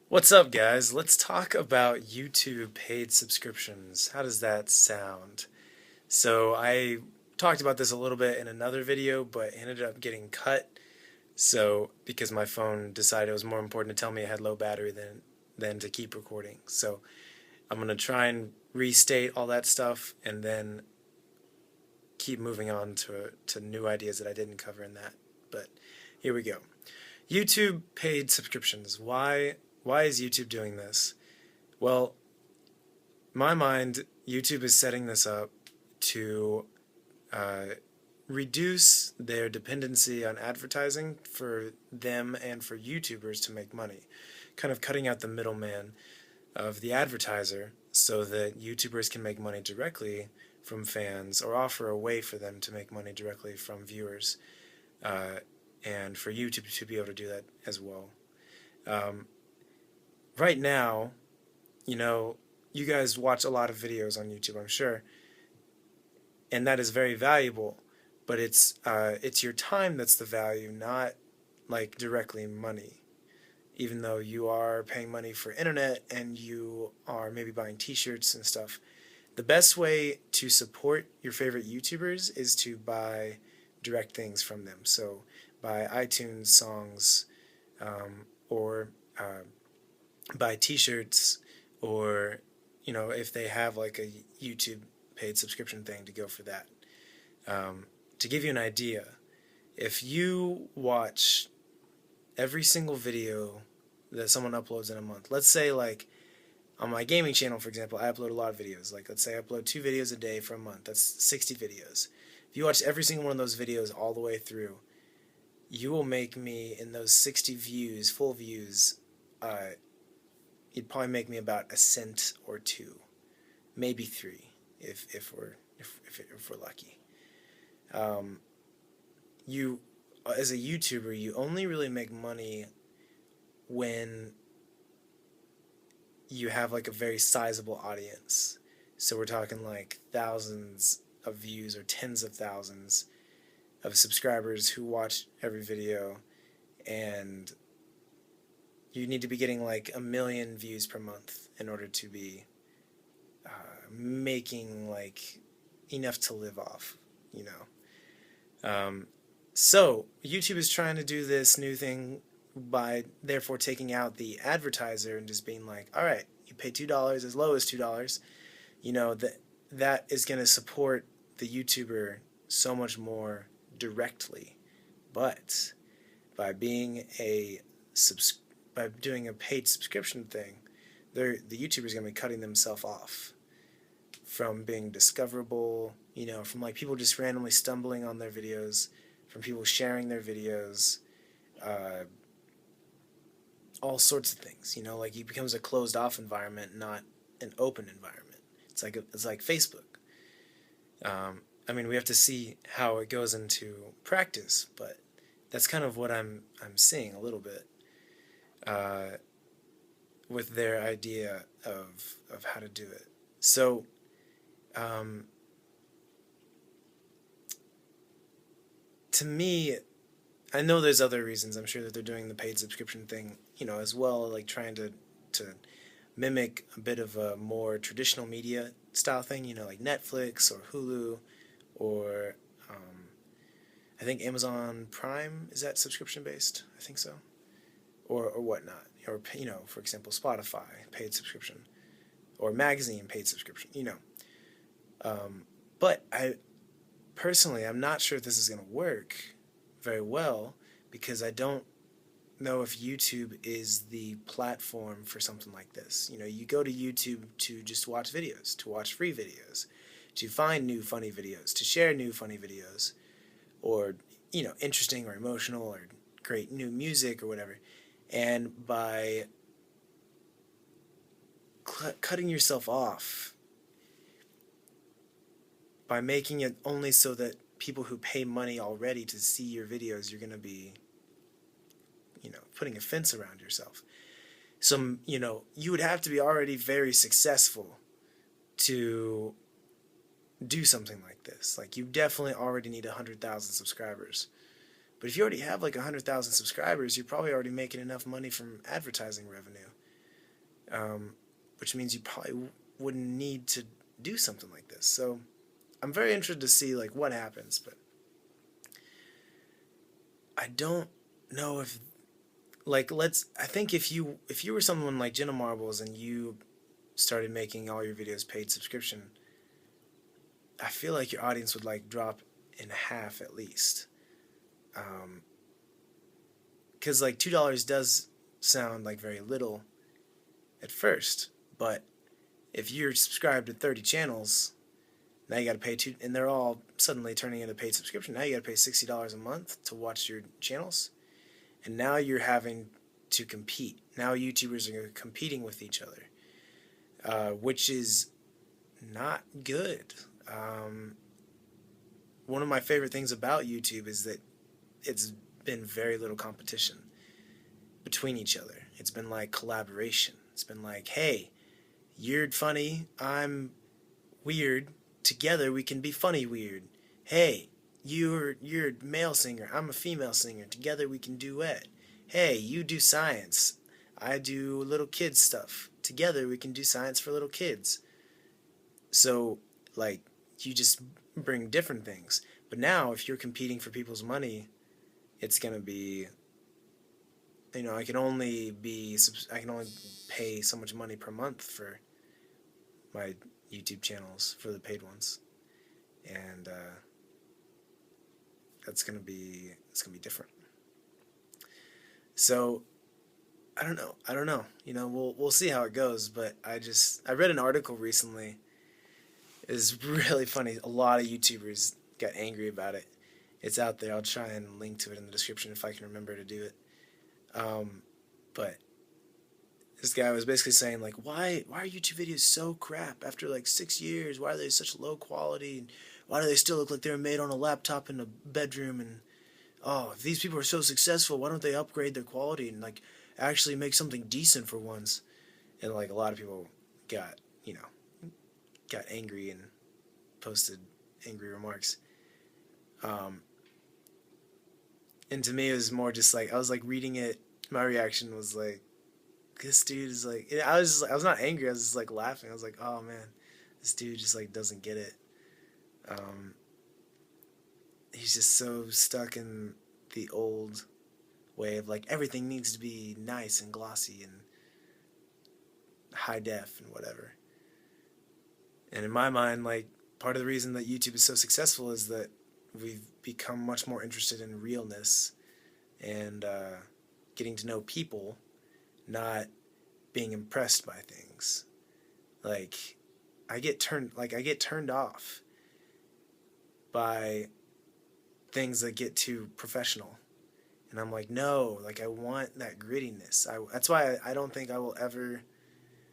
What's up, guys? Let's talk about YouTube paid subscriptions. How does that sound? So, I talked about this a little bit in another video, but ended up getting cut. So, because my phone decided it was more important to tell me it had low battery than to keep recording. So, I'm going to try and restate all that stuff and then keep moving on to new ideas that I didn't cover in that. But here we go. YouTube paid subscriptions. Why is YouTube doing this? Well, in my mind, YouTube is setting this up to uh, reduce their dependency on advertising for them and for YouTubers to make money, kind of cutting out the middleman of the advertiser so that YouTubers can make money directly from fans or offer a way for them to make money directly from viewers, and for YouTube to be able to do that as well. Right now, you guys watch a lot of videos on YouTube, I'm sure, and that is very valuable. But it's your time that's the value, not like directly money. Even though you are paying money for internet and you are maybe buying T-shirts and stuff, the best way to support your favorite YouTubers is to buy direct things from them. So buy iTunes songs, or buy T-shirts, or if they have like a YouTube paid subscription thing, to go for that. To give you an idea, if you watch every single video that someone uploads in a month, let's say like on my gaming channel, for example, I upload a lot of videos. Like let's say I upload 2 videos a day for a month. That's 60 videos. If you watch every single one of those videos all the way through, you will make me, in those 60 views, full views, you'd probably make me about a cent or two, maybe three, if we're lucky. You, as a YouTuber, you only really make money when you have like a very sizable audience. So we're talking like thousands of views or tens of thousands of subscribers who watch every video, and you need to be getting like 1 million views per month in order to be making like enough to live off, So YouTube is trying to do this new thing by therefore taking out the advertiser and just being like, all right, you pay $2, as low as $2, that is going to support the YouTuber so much more directly. But by being by doing a paid subscription thing, the YouTuber is going to be cutting themselves off from being discoverable, from like people just randomly stumbling on their videos, from people sharing their videos, all sorts of things. Like it becomes a closed off environment, not an open environment. It's like Facebook. We have to see how it goes into practice, but that's kind of what I'm seeing a little bit with their idea of how to do it. So to me, I know there's other reasons. I'm sure that they're doing the paid subscription thing, as well, like trying to mimic a bit of a more traditional media style thing, like Netflix or Hulu, or I think Amazon Prime, is that subscription based? I think so, or whatnot, or for example, Spotify paid subscription, or magazine paid subscription, But I'm not sure if this is going to work very well, because I don't know if YouTube is the platform for something like this. You go to YouTube to just watch videos, to watch free videos, to find new funny videos, to share new funny videos, or interesting or emotional or great new music or whatever. And by cutting yourself off, by making it only so that people who pay money already to see your videos, you're going to be putting a fence around yourself. So you would have to be already very successful to do something like this. Like, you definitely already need 100,000 subscribers. But if you already have like 100,000 subscribers, you're probably already making enough money from advertising revenue. which means you probably wouldn't need to do something like this. So I'm very interested to see like what happens, but I don't know if like I think if you were someone like Jenna Marbles and you started making all your videos paid subscription, I feel like your audience would like drop in half at least. Because like $2 does sound like very little at first, but if you're subscribed to 30 channels, now you got to pay two, and they're all suddenly turning into paid subscription. Now you got to pay $60 a month to watch your channels, and now you're having to compete. Now YouTubers are competing with each other, which is not good. One of my favorite things about YouTube is that it's been very little competition between each other. It's been like collaboration. It's been like, hey, you're funny, I'm weird. Together we can be funny weird. Hey, you're a male singer, I'm a female singer. Together we can duet. Hey, you do science, I do little kids stuff. Together we can do science for little kids. So, like, you just bring different things. But now, if you're competing for people's money, it's gonna be, I can only pay so much money per month for my YouTube channels, for the paid ones, and it's gonna be different. So I don't know. We'll see how it goes. But I read an article recently. It's really funny. A lot of YouTubers got angry about it. It's out there. I'll try and link to it in the description if I can remember to do it. But this guy was basically saying, like, why are YouTube videos so crap after like 6 years? Why are they such low quality? And why do they still look like they were made on a laptop in a bedroom? And if these people are so successful, why don't they upgrade their quality and like actually make something decent for once? And like a lot of people got angry and posted angry remarks. And to me, it was more just like, I was like reading it. My reaction was like, this dude is like, I was not angry. I was just like laughing. I was like, oh man, this dude just like doesn't get it. He's just so stuck in the old way of like everything needs to be nice and glossy and high def and whatever. And in my mind, like, part of the reason that YouTube is so successful is that we've become much more interested in realness and getting to know people, not being impressed by things. Like, I get turned off by things that get too professional. And I'm like, no, like, I want that grittiness. That's why I don't think I will ever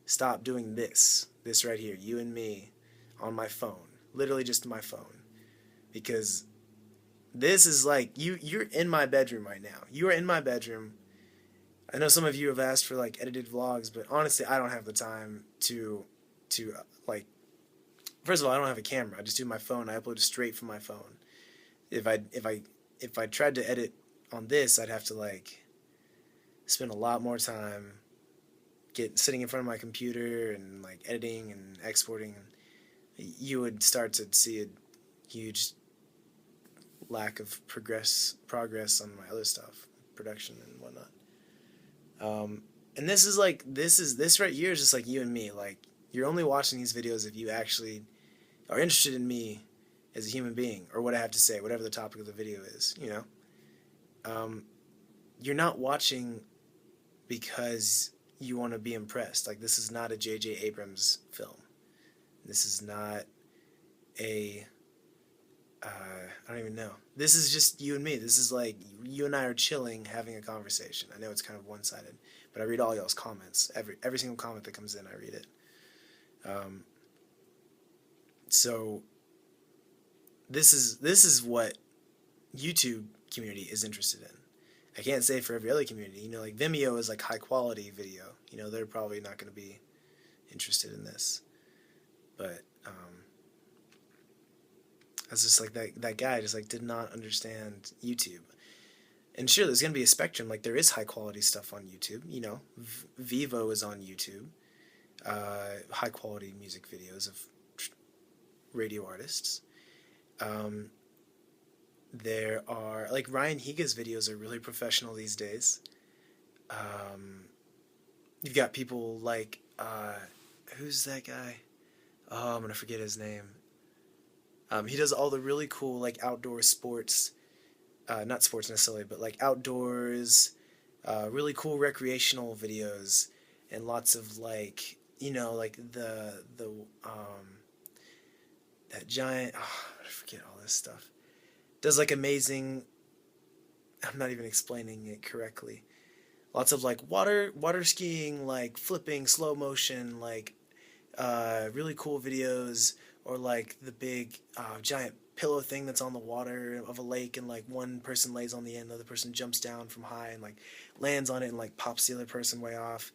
stop doing this right here, you and me, on my phone. Literally just my phone. Because this is like, you're in my bedroom right now. You are in my bedroom. I know some of you have asked for like edited vlogs, but honestly, I don't have the time to like, first of all, I don't have a camera. I just do my phone. I upload straight from my phone. If I tried to edit on this, I'd have to like spend a lot more time sitting in front of my computer and like editing and exporting. You would start to see a huge lack of progress on my other stuff, production and whatnot. And this right here is just like you and me. Like, you're only watching these videos if you actually are interested in me as a human being, or what I have to say, whatever the topic of the video is, You're not watching because you want to be impressed. Like, this is not a J.J. Abrams film. This is not a I don't even know. This is just you and me. This is like you and I are chilling, having a conversation. I know it's kind of one-sided, but I read all y'all's comments. Every single comment that comes in, I read it. So this is what YouTube community is interested in. I can't say for every other community. Like Vimeo is like high quality video. They're probably not going to be interested in this. But that's just like that guy just like did not understand YouTube. And sure, there's going to be a spectrum. Like, there is high quality stuff on YouTube. Vivo is on YouTube. high quality music videos of radio artists. Um, there are, like, Ryan Higa's videos are really professional these days. Um, you've got people like, who's that guy? Oh, I'm gonna forget his name. He does all the really cool, like, outdoor sports, not sports necessarily, but like outdoors, really cool recreational videos, and lots of, like, like the that giant. Oh, I forget all this stuff. Does, like, amazing. I'm not even explaining it correctly. Lots of, like, water skiing, like flipping, slow motion, like, really cool videos, or like the big giant pillow thing that's on the water of a lake, and like one person lays on the end, the other person jumps down from high and like lands on it and like pops the other person way off,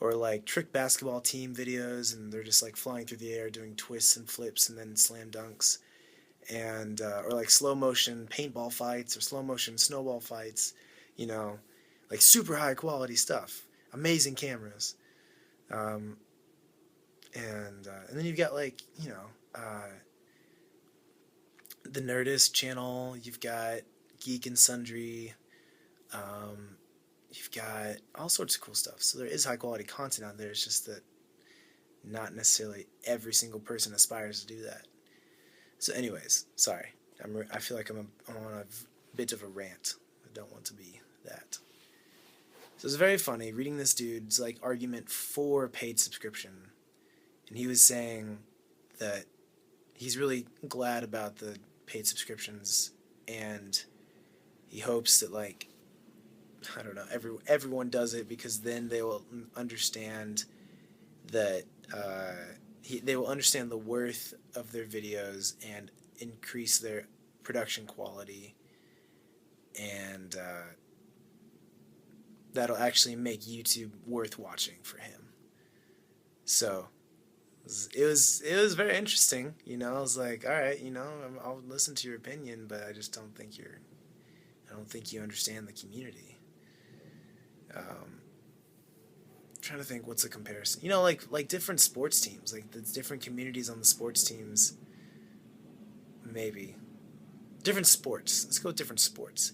or like trick basketball team videos, and they're just like flying through the air doing twists and flips and then slam dunks, and or like slow motion paintball fights or slow motion snowball fights, you know, like super high quality stuff, amazing cameras. Um, and then you've got, like, the Nerdist channel. You've got Geek and Sundry. Um, you've got all sorts of cool stuff. So there is high quality content out there. It's just that not necessarily every single person aspires to do that. So, anyways, sorry. I feel like I'm on a bit of a rant. I don't want to be that. So it's very funny reading this dude's, like, argument for paid subscription. And he was saying that he's really glad about the paid subscriptions, and he hopes that, like, I don't know, everyone does it, because then they will understand that they will understand the worth of their videos and increase their production quality, and that'll actually make YouTube worth watching for him. So it was very interesting. I was like, all right, I'll listen to your opinion, but I just don't think you understand the community. Trying to think what's a comparison. Like different sports teams, like the different communities on the sports teams. Maybe different sports. Let's go with different sports.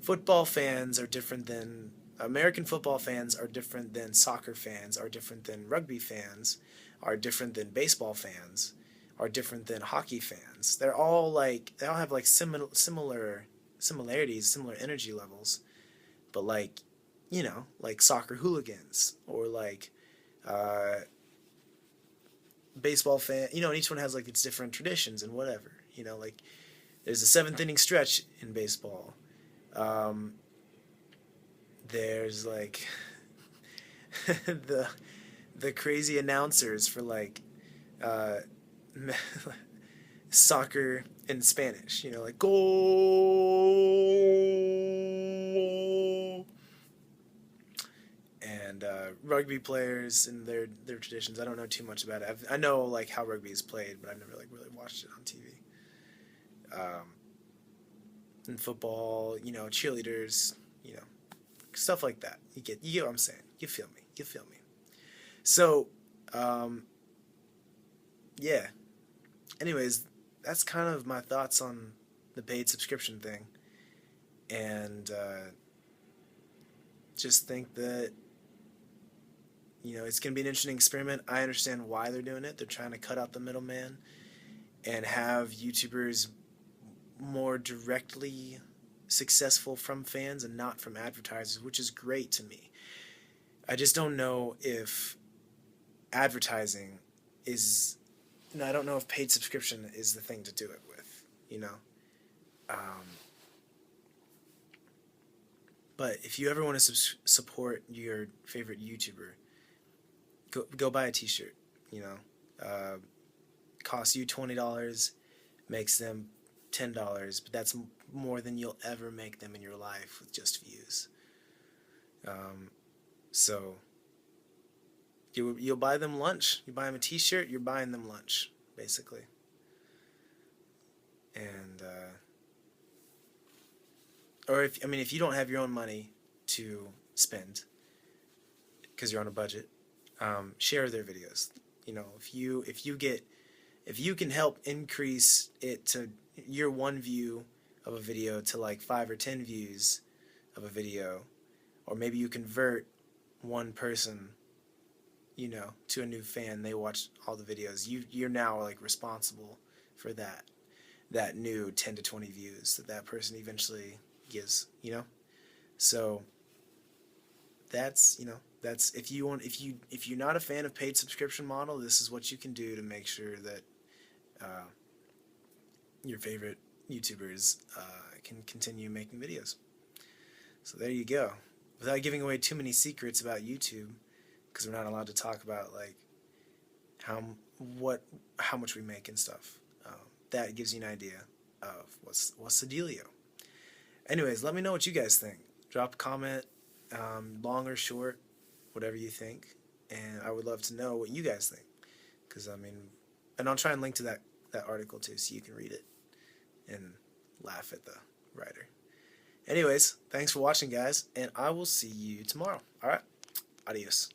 Football fans are different than American football fans are different than soccer fans are different than rugby fans are different than baseball fans are different than hockey fans. They all have like similarities, similar energy levels, but like like soccer hooligans, or like baseball fan, and each one has like its different traditions and whatever. Like there's a seventh inning stretch in baseball. There's like the crazy announcers for like soccer in Spanish, like goal, and rugby players and their traditions. I don't know too much about it. I know like how rugby is played, but I've never like really watched it on TV. And football, cheerleaders, stuff like that. You get what I'm saying. You feel me. So, yeah. Anyways, that's kind of my thoughts on the paid subscription thing, and just think that it's gonna be an interesting experiment. I understand why they're doing it. They're trying to cut out the middleman and have YouTubers more directly successful from fans and not from advertisers, which is great to me. I just don't know if advertising is, I don't know if paid subscription is the thing to do it with, but if you ever want to support your favorite YouTuber, go buy a t-shirt, costs you $20, makes them $10, but that's more than you'll ever make them in your life with just views. So you'll buy them lunch. You buy them a t-shirt, you're buying them lunch, basically. And or if you don't have your own money to spend because you're on a budget, share their videos. You know, if you can help increase it to your one view of a video to like 5 or 10 views of a video, or maybe you convert one person, you know, to a new fan. They watch all the videos. You're now like responsible for that new 10 to 20 views that person eventually gives, you know. So that's, you know, that's if you're not a fan of paid subscription model, this is what you can do to make sure that your favorite YouTubers can continue making videos. So there you go. Without giving away too many secrets about YouTube, because we're not allowed to talk about like how much we make and stuff. That gives you an idea of what's the dealio. Anyways, let me know what you guys think. Drop a comment, long or short, whatever you think, and I would love to know what you guys think. Because I mean, and I'll try and link to that article too, so you can read it and laugh at the writer. Anyways, thanks for watching, guys, and I will see you tomorrow. All right, adios.